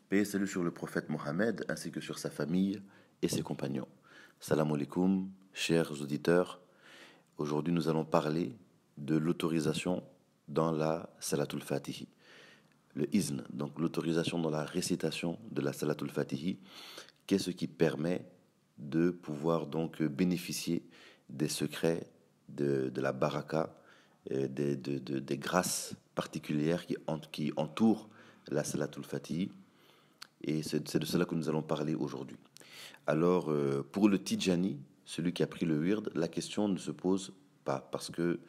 Paix et salut sur le prophète Mohammed ainsi que sur sa famille et ses compagnons. Salam alaikum, chers auditeurs. Aujourd'hui, nous allons parler de l'autorisation dans la Salatul Fatihi. Le izn, donc l'autorisation dans la récitation de la Salatul Fatihi, qu'est-ce qui permet de pouvoir donc bénéficier des secrets de la baraka, des grâces particulières qui entourent la Salatul Fatihi. Et c'est de cela que nous allons parler aujourd'hui. Alors, pour le Tidjani, celui qui a pris le wird, la question ne se pose pas parce que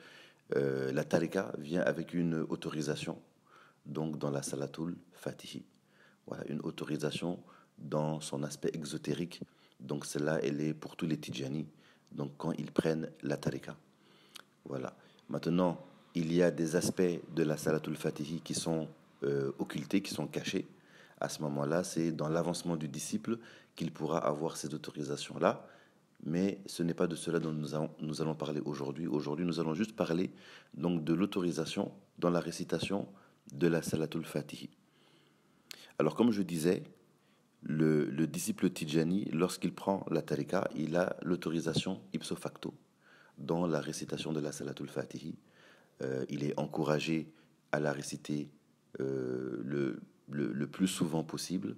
la tariqa vient avec une autorisation, donc dans la Salatul Fatihi. Voilà, une autorisation dans son aspect exotérique. Donc celle-là, elle est pour tous les Tidjani, donc quand ils prennent la tariqa. Voilà. Maintenant, il y a des aspects de la Salatul Fatihi qui sont occultés, qui sont cachés. À ce moment-là, c'est dans l'avancement du disciple qu'il pourra avoir ces autorisations-là. Mais ce n'est pas de cela dont nous allons parler aujourd'hui. Aujourd'hui, nous allons juste parler donc de l'autorisation dans la récitation de la Salatul Fatihi. Alors, comme je disais, le disciple Tidjani, lorsqu'il prend la tariqa, il a l'autorisation ipso facto dans la récitation de la Salatul Fatihi. Il est encouragé à la réciter le plus souvent possible,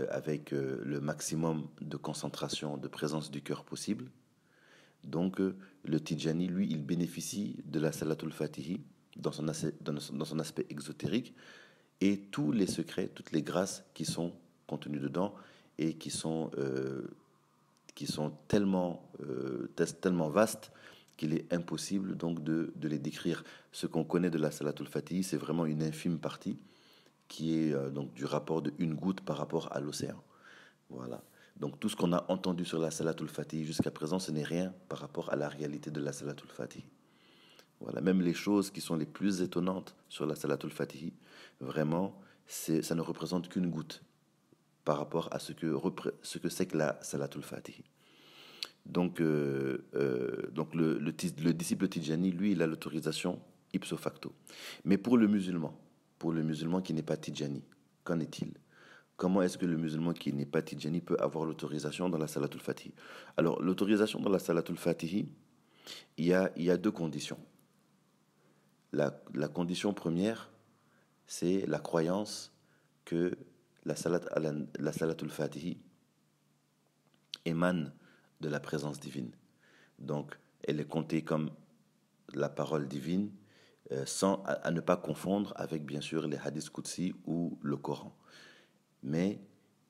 avec le maximum de concentration, de présence du cœur possible. Donc, le Tidjani, lui, il bénéficie de la Salatul Fatihi dans son aspect exotérique et tous les secrets, toutes les grâces qui sont contenues dedans et qui sont tellement vastes qu'il est impossible donc de les décrire. Ce qu'on connaît de la Salatul Fatihi, c'est vraiment une infime partie qui est donc du rapport de une goutte par rapport à l'océan. Voilà. Donc tout ce qu'on a entendu sur la Salatul Fatihi jusqu'à présent, ce n'est rien par rapport à la réalité de la Salatul Fatihi. Voilà. Même les choses qui sont les plus étonnantes sur la Salatul Fatihi, vraiment, ça ne représente qu'une goutte par rapport à ce que c'est que la Salatul Fatihi. Donc le disciple Tidjani, lui, il a l'autorisation ipso facto. Mais pour le musulman qui n'est pas Tidjani, qu'en est-il? Comment est-ce que le musulman qui n'est pas Tidjani peut avoir l'autorisation dans la Salatul Fatihi? Alors, l'autorisation dans la Salatul Fatihi, il y a deux conditions. La condition première, c'est la croyance que la Salatul Fatihi émane de la présence divine. Donc, elle est comptée comme la parole divine, sans à ne pas confondre avec, bien sûr, les hadiths Qudsi ou le Coran. Mais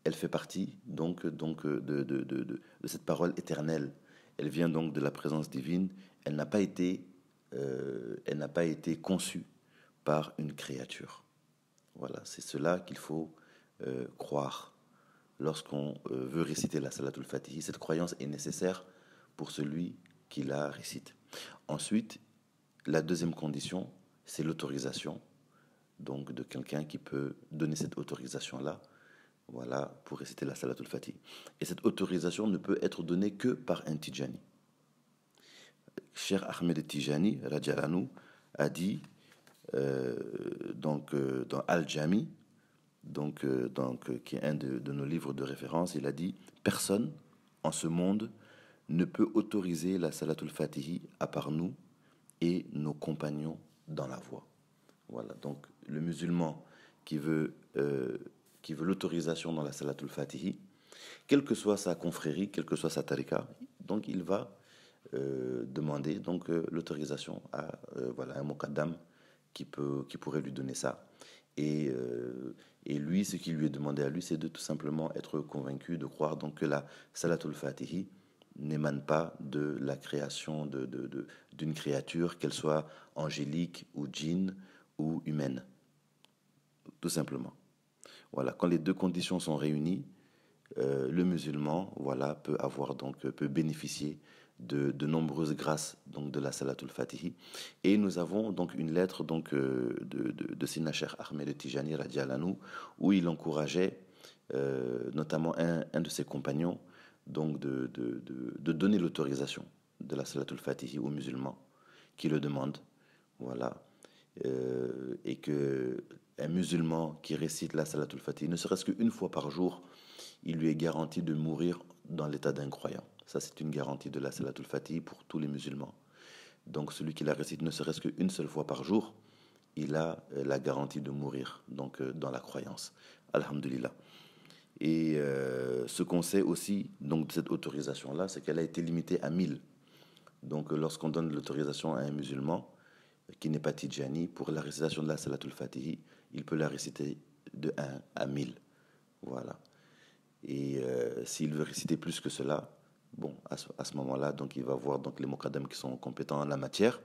elle fait partie donc de cette parole éternelle. Elle vient donc de la présence divine. Elle n'a pas été conçue par une créature. Voilà, c'est cela qu'il faut croire lorsqu'on veut réciter la Salatul Fatihi. Cette croyance est nécessaire pour celui qui la récite. Ensuite, la deuxième condition, c'est l'autorisation donc de quelqu'un qui peut donner cette autorisation-là, voilà, pour réciter la Salatul Fatihi. Et cette autorisation ne peut être donnée que par un Tidjani. Cheikh Ahmed Tidjani, Radjalanu, a dit dans Al-Jami, qui est un de nos livres de référence, il a dit « Personne en ce monde ne peut autoriser la Salatul Fatihi à part nous et nos compagnons dans la voie. » Voilà, donc le musulman qui veut l'autorisation dans la Salatul Fatihi, quelle que soit sa confrérie, quelle que soit sa tariqa, donc il va demander donc l'autorisation à un muqaddam qui pourrait lui donner ça. Et lui, ce qui lui est demandé à lui, c'est de tout simplement être convaincu, de croire donc que la Salatul Fatihi n'émane pas de la création d'une créature, qu'elle soit angélique ou djinn ou humaine. Tout simplement. Voilà, quand les deux conditions sont réunies, le musulman, voilà, peut bénéficier de nombreuses grâces donc de la Salatul Fatihi. Et nous avons donc une lettre donc de Sina Cheikh Ahmed Tijani Radjalanu, où il encourageait notamment un de ses compagnons donc de donner l'autorisation de la Salatul Fatihi aux musulmans qui le demandent. Voilà. et que un musulman qui récite la Salatul Fatih, ne serait-ce qu'une fois par jour, il lui est garanti de mourir dans l'état d'incroyant. Ça, c'est une garantie de la Salatul Fatih pour tous les musulmans. Donc celui qui la récite ne serait-ce qu'une seule fois par jour, il a la garantie de mourir, donc dans la croyance. Alhamdulillah. Et ce qu'on sait aussi donc, de cette autorisation-là, c'est qu'elle a été limitée à 1000. Donc lorsqu'on donne l'autorisation à un musulman qui n'est pas Tidjani, pour la récitation de la Salatul Fatihi, il peut la réciter de 1 à 1000. Voilà. Et s'il veut réciter plus que cela, bon, à ce moment-là, donc il va voir donc, les Mokaddam qui sont compétents en la matière.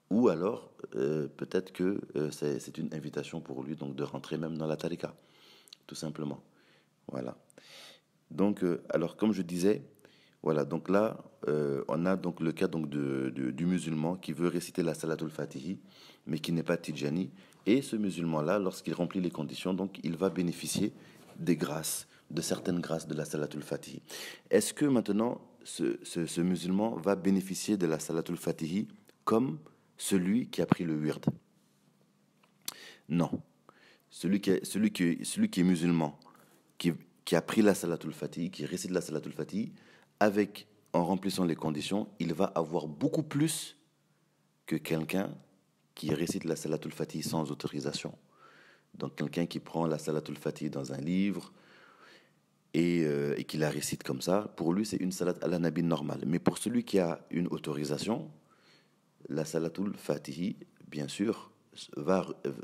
Ou alors, peut-être que c'est une invitation pour lui donc, de rentrer même dans la tarika, tout simplement. Voilà. Donc, alors, comme je disais, voilà, donc là, on a donc le cas donc, du musulman qui veut réciter la Salatul Fatihi, mais qui n'est pas Tidjani. Et ce musulman-là, lorsqu'il remplit les conditions, donc, il va bénéficier des grâces, de certaines grâces de la Salatul Fatihi. Est-ce que maintenant, ce musulman va bénéficier de la Salatul Fatihi comme celui qui a pris le wird? Non. Celui qui est musulman, qui a pris la Salatul Fatihi, qui récite la Salatul Fatihi, en remplissant les conditions, il va avoir beaucoup plus que quelqu'un qui récite la Salatul Fatihi sans autorisation. Donc quelqu'un qui prend la Salatul Fatihi dans un livre et qui la récite comme ça, pour lui c'est une salat à la nabi normale. Mais pour celui qui a une autorisation, la Salatul Fatihi, bien sûr,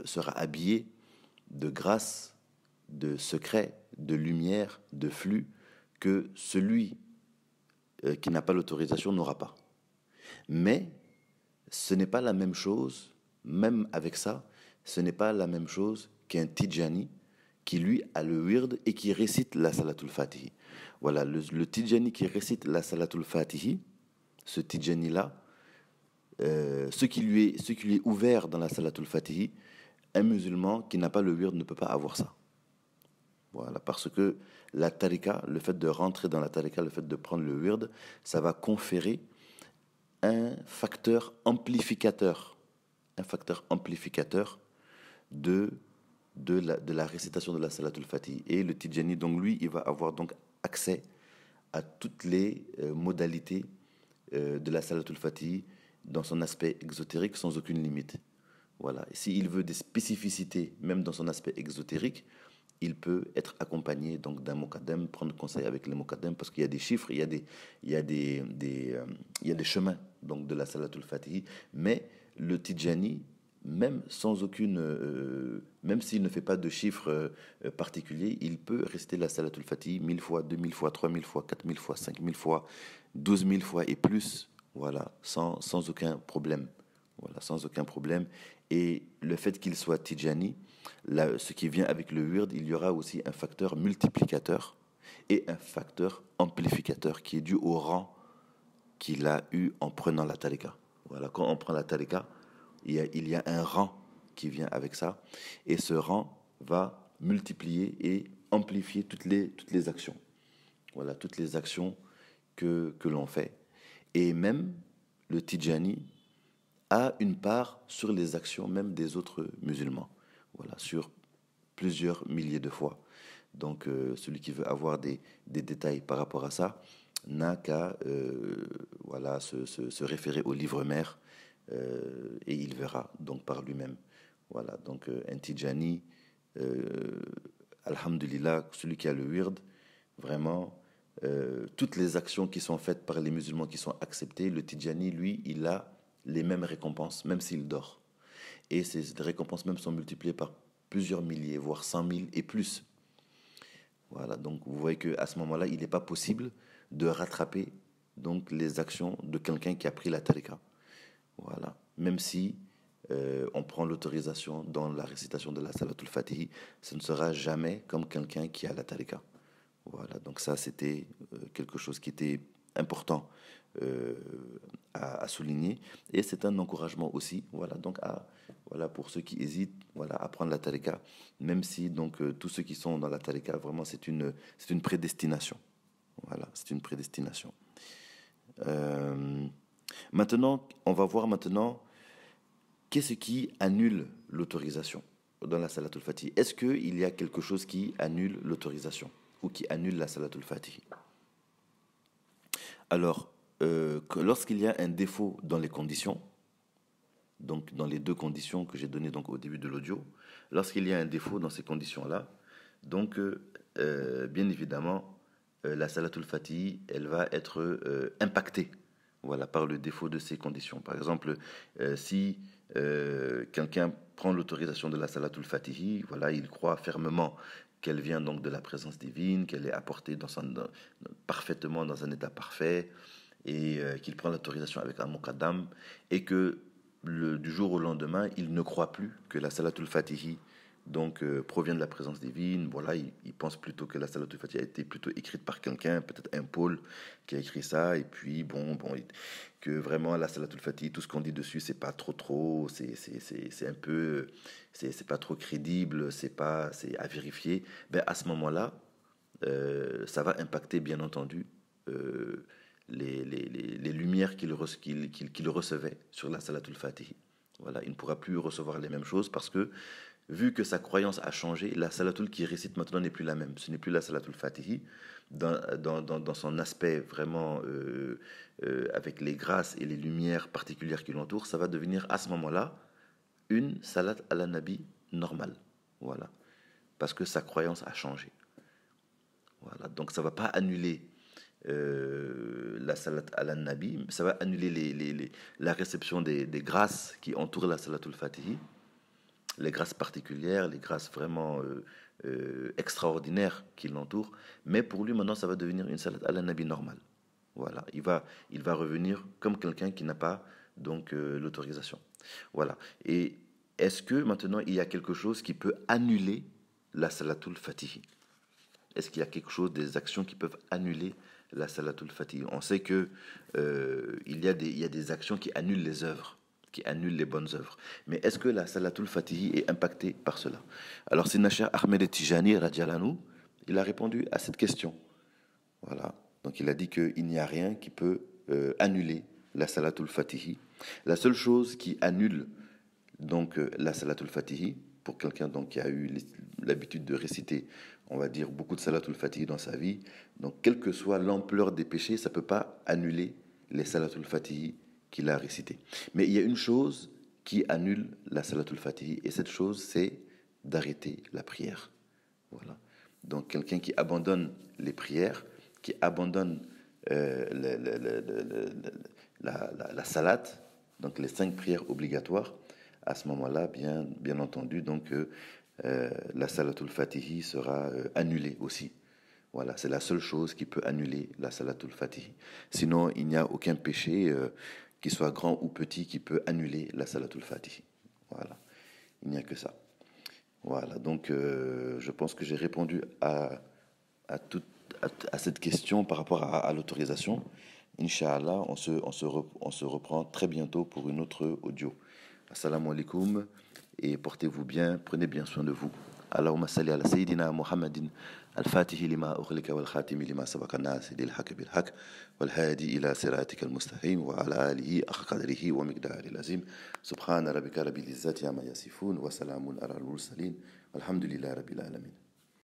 sera habillée de grâce, de secret, de lumière, de flux que celui qui n'a pas l'autorisation n'aura pas. Mais ce n'est pas la même chose, même avec ça, ce n'est pas la même chose qu'un Tidjani qui lui a le wird et qui récite la Salatul Fatihi. Voilà, le Tidjani qui récite la Salatul Fatihi, ce Tidjani-là, ce qui lui est ouvert dans la Salatul Fatihi, un musulman qui n'a pas le wird ne peut pas avoir ça. Voilà, parce que la tarika, le fait de rentrer dans la tarika, le fait de prendre le wird, ça va conférer un facteur amplificateur de la récitation de la Salatul Fatihi. Et le Tidjani, donc lui, il va avoir donc accès à toutes les modalités de la Salatul Fatihi dans son aspect exotérique sans aucune limite. Voilà. Et s'il veut des spécificités, même dans son aspect exotérique, il peut être accompagné donc d'un Mokaddam, prendre conseil avec les Mokaddam, parce qu'il y a des chiffres, il y a des chemins donc de la Salatul Fatihi. Mais le Tidjani, même sans même s'il ne fait pas de chiffres particuliers, il peut réciter la Salatul Fatihi 1000 fois, 2000 fois, 3000 fois, 4000 fois, 5000 fois, 12 000 fois et plus, voilà, sans aucun problème. Voilà, sans aucun problème. Et le fait qu'il soit Tidjani, ce qui vient avec le wird, il y aura aussi un facteur multiplicateur et un facteur amplificateur qui est dû au rang qu'il a eu en prenant la tarika. Voilà, quand on prend la tarika, il y a un rang qui vient avec ça, et ce rang va multiplier et amplifier toutes les actions. Voilà, toutes les actions que l'on fait. Et même le Tidjani a une part sur les actions même des autres musulmans. Voilà, sur plusieurs milliers de fois. Donc, celui qui veut avoir des détails par rapport à ça n'a qu'à voilà, se référer au livre mère et il verra donc par lui-même. Voilà, donc un Tidjani, alhamdulillah, celui qui a le wird, vraiment, toutes les actions qui sont faites par les musulmans qui sont acceptées, le Tidjani, lui, il a les mêmes récompenses, même s'il dort. Et ces récompenses même sont multipliées par plusieurs milliers, voire 100 000 et plus. Voilà, donc vous voyez qu'à ce moment-là, il n'est pas possible de rattraper donc, les actions de quelqu'un qui a pris la tarika. Voilà, même si on prend l'autorisation dans la récitation de la Salatul Fatihi, ce ne sera jamais comme quelqu'un qui a la tarika. Voilà, donc ça c'était quelque chose qui était important à souligner, et c'est un encouragement aussi, voilà, donc voilà, pour ceux qui hésitent, voilà, à prendre la tarika, même si donc tous ceux qui sont dans la tarika, vraiment c'est une prédestination, voilà, c'est une prédestination. Maintenant, on va voir maintenant qu'est-ce qui annule l'autorisation dans la Salatul Fatih? Est-ce qu'il y a quelque chose qui annule l'autorisation ou qui annule la Salatul Fatih? Alors, lorsqu'il y a un défaut dans les conditions, donc dans les deux conditions que j'ai données donc au début de l'audio, lorsqu'il y a un défaut dans ces conditions-là, donc bien évidemment, la Salatul Fatih, elle va être impactée, voilà, par le défaut de ces conditions. Par exemple, si quelqu'un prend l'autorisation de la Salatul Fatih, voilà, il croit fermement qu'elle vient donc de la présence divine, qu'elle est apportée parfaitement dans un état parfait, et qu'il prend l'autorisation avec un muqaddam, et que du jour au lendemain, il ne croit plus que la Salatul Fatihi donc provient de la présence divine. Voilà, il pense plutôt que la Salatul Fatihi a été plutôt écrite par quelqu'un, peut-être un Paul qui a écrit ça, et puis que vraiment la Salatul Fatihi, tout ce qu'on dit dessus, c'est pas trop, c'est un peu, c'est pas trop crédible, c'est à vérifier. Ben à ce moment-là, ça va impacter bien entendu les lumières qu'il recevait sur la Salatul Fatihi. Voilà, il ne pourra plus recevoir les mêmes choses parce que, vu que sa croyance a changé, la Salatul qu'il récite maintenant n'est plus la même. Ce n'est plus la Salatul Fatihi dans son aspect vraiment avec les grâces et les lumières particulières qui l'entourent. Ça va devenir à ce moment-là une Salat ala Nabi normale. Voilà, parce que sa croyance a changé. Voilà, donc ça ne va pas annuler la salat ala nabi, ça va annuler la réception des grâces qui entourent la salatul fatihi, les grâces particulières, les grâces vraiment extraordinaires qui l'entourent, mais pour lui maintenant ça va devenir une salat ala nabi normale. Voilà, il va revenir comme quelqu'un qui n'a pas donc l'autorisation. Voilà, et est-ce que maintenant il y a quelque chose qui peut annuler la salatul fatihi? Est-ce qu'il y a quelque chose, des actions qui peuvent annuler la Salatul Fatih? On sait que il y a des actions qui annulent les œuvres, qui annulent les bonnes œuvres. Mais est-ce que la Salatul Fatih est impactée par cela? Alors, c'est Nasher Ahmed Tijani, radiallahu anhu, il a répondu à cette question. Voilà. Donc, il a dit qu'il n'y a rien qui peut annuler la Salatul Fatih. La seule chose qui annule donc la Salatul Fatih, pour quelqu'un donc qui a eu l'habitude de réciter, on va dire, beaucoup de Salatul Fatih dans sa vie, donc quelle que soit l'ampleur des péchés, ça ne peut pas annuler les Salatul Fatih qu'il a récités. Mais il y a une chose qui annule la Salatul Fatih, et cette chose, c'est d'arrêter la prière. Voilà. Donc quelqu'un qui abandonne les prières, qui abandonne la salat, donc les 5 prières obligatoires, à ce moment-là, bien entendu, donc la Salatul Fatihi sera annulée aussi. Voilà, c'est la seule chose qui peut annuler la Salatul Fatihi. Sinon, il n'y a aucun péché, qu'il soit grand ou petit, qui peut annuler la Salatul Fatihi. Voilà, il n'y a que ça. Voilà, donc je pense que j'ai répondu à cette question par rapport à l'autorisation. Inch'Allah, on se reprend très bientôt pour une autre audio. Assalamu alaikum et portez-vous bien, prenez bien soin de vous. Allahumma salli ala Sayyidina Muhammadin al-Fatihi lima ughliqa wal-Khatimi lima sabaqa nasiril haqq bil haqq wal-hadi ila siratika al-mustaqim wa ala alihi haqqa qadrihi wa miqdaril azim. Subhana rabbika rabbil izzati amma yasifun wa salamun ala al-mursalin walhamdulillahi rabbil alamin.